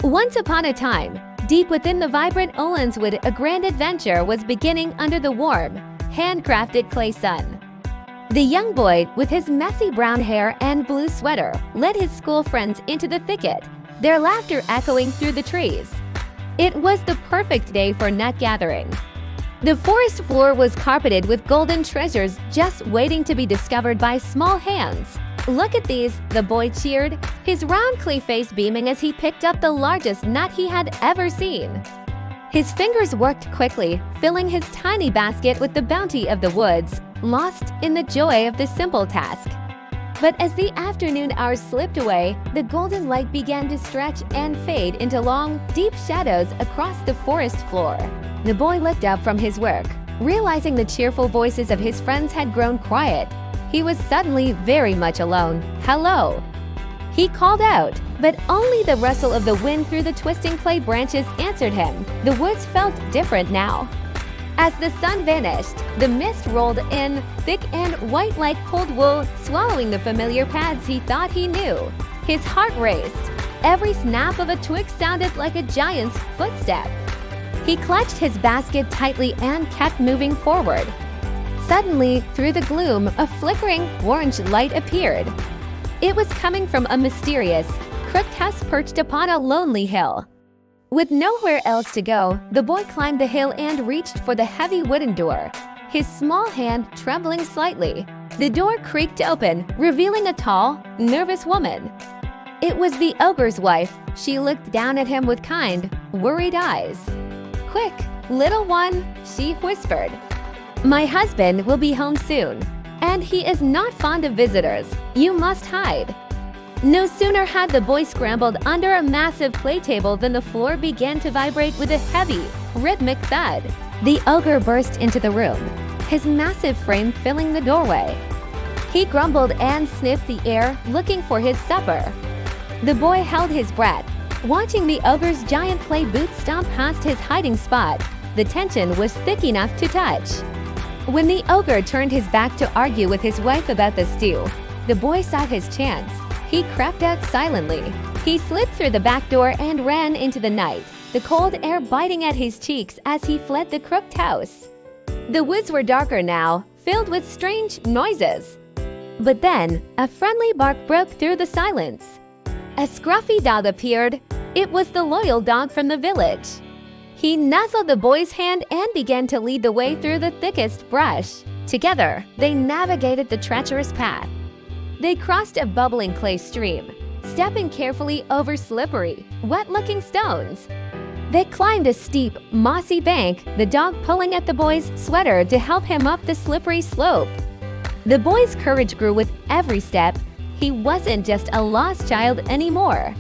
Once upon a time, deep within the vibrant Olenswood, a grand adventure was beginning under the warm, handcrafted clay sun. The young boy, with his messy brown hair and blue sweater, led his school friends into the thicket, their laughter echoing through the trees. It was the perfect day for nut gathering. The forest floor was carpeted with golden treasures just waiting to be discovered by small hands. "Look at these," the boy cheered, his round clay face beaming as he picked up the largest nut he had ever seen. His fingers worked quickly, filling his tiny basket with the bounty of the woods, lost in the joy of the simple task. But as the afternoon hours slipped away, the golden light began to stretch and fade into long, deep shadows across the forest floor. The boy looked up from his work, realizing the cheerful voices of his friends had grown quiet. He was suddenly very much alone. "Hello!" he called out, but only the rustle of the wind through the twisting clay branches answered him. The woods felt different now. As the sun vanished, the mist rolled in, thick and white like cold wool, swallowing the familiar paths he thought he knew. His heart raced. Every snap of a twig sounded like a giant's footstep. He clutched his basket tightly and kept moving forward. Suddenly, through the gloom, a flickering orange light appeared. It was coming from a mysterious, crooked house perched upon a lonely hill. With nowhere else to go, the boy climbed the hill and reached for the heavy wooden door, his small hand trembling slightly. The door creaked open, revealing a tall, nervous woman. It was the ogre's wife. She looked down at him with kind, worried eyes. "Quick, little one," she whispered. "My husband will be home soon, and he is not fond of visitors. You must hide." No sooner had the boy scrambled under a massive clay table than the floor began to vibrate with a heavy, rhythmic thud. The ogre burst into the room, his massive frame filling the doorway. He grumbled and sniffed the air, looking for his supper. The boy held his breath, watching the ogre's giant clay boots stomp past his hiding spot. The tension was thick enough to touch. When the ogre turned his back to argue with his wife about the stew, the boy saw his chance. He crept out silently. He slipped through the back door and ran into the night, the cold air biting at his cheeks as he fled the crooked house. The woods were darker now, filled with strange noises. But then, a friendly bark broke through the silence. A scruffy dog appeared. It was the loyal dog from the village. He nuzzled the boy's hand and began to lead the way through the thickest brush. Together, they navigated the treacherous path. They crossed a bubbling clay stream, stepping carefully over slippery, wet-looking stones. They climbed a steep, mossy bank, the dog pulling at the boy's sweater to help him up the slippery slope. The boy's courage grew with every step. He wasn't just a lost child anymore.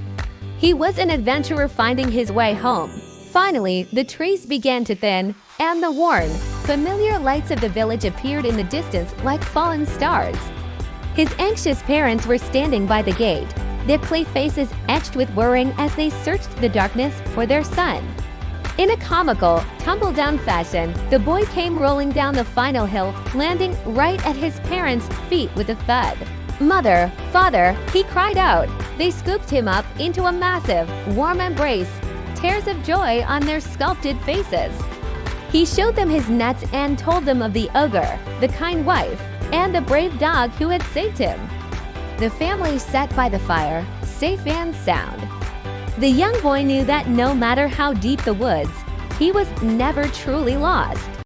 He was an adventurer finding his way home. Finally, the trees began to thin, and the worn, familiar lights of the village appeared in the distance like fallen stars. His anxious parents were standing by the gate, their clay faces etched with worrying as they searched the darkness for their son. In a comical, tumble-down fashion, the boy came rolling down the final hill, landing right at his parents' feet with a thud. "Mother, father," he cried out. They scooped him up into a massive, warm embrace, tears of joy on their sculpted faces. He showed them his nuts and told them of the ogre, the kind wife, and the brave dog who had saved him. The family sat by the fire, safe and sound. The young boy knew that no matter how deep the woods, he was never truly lost.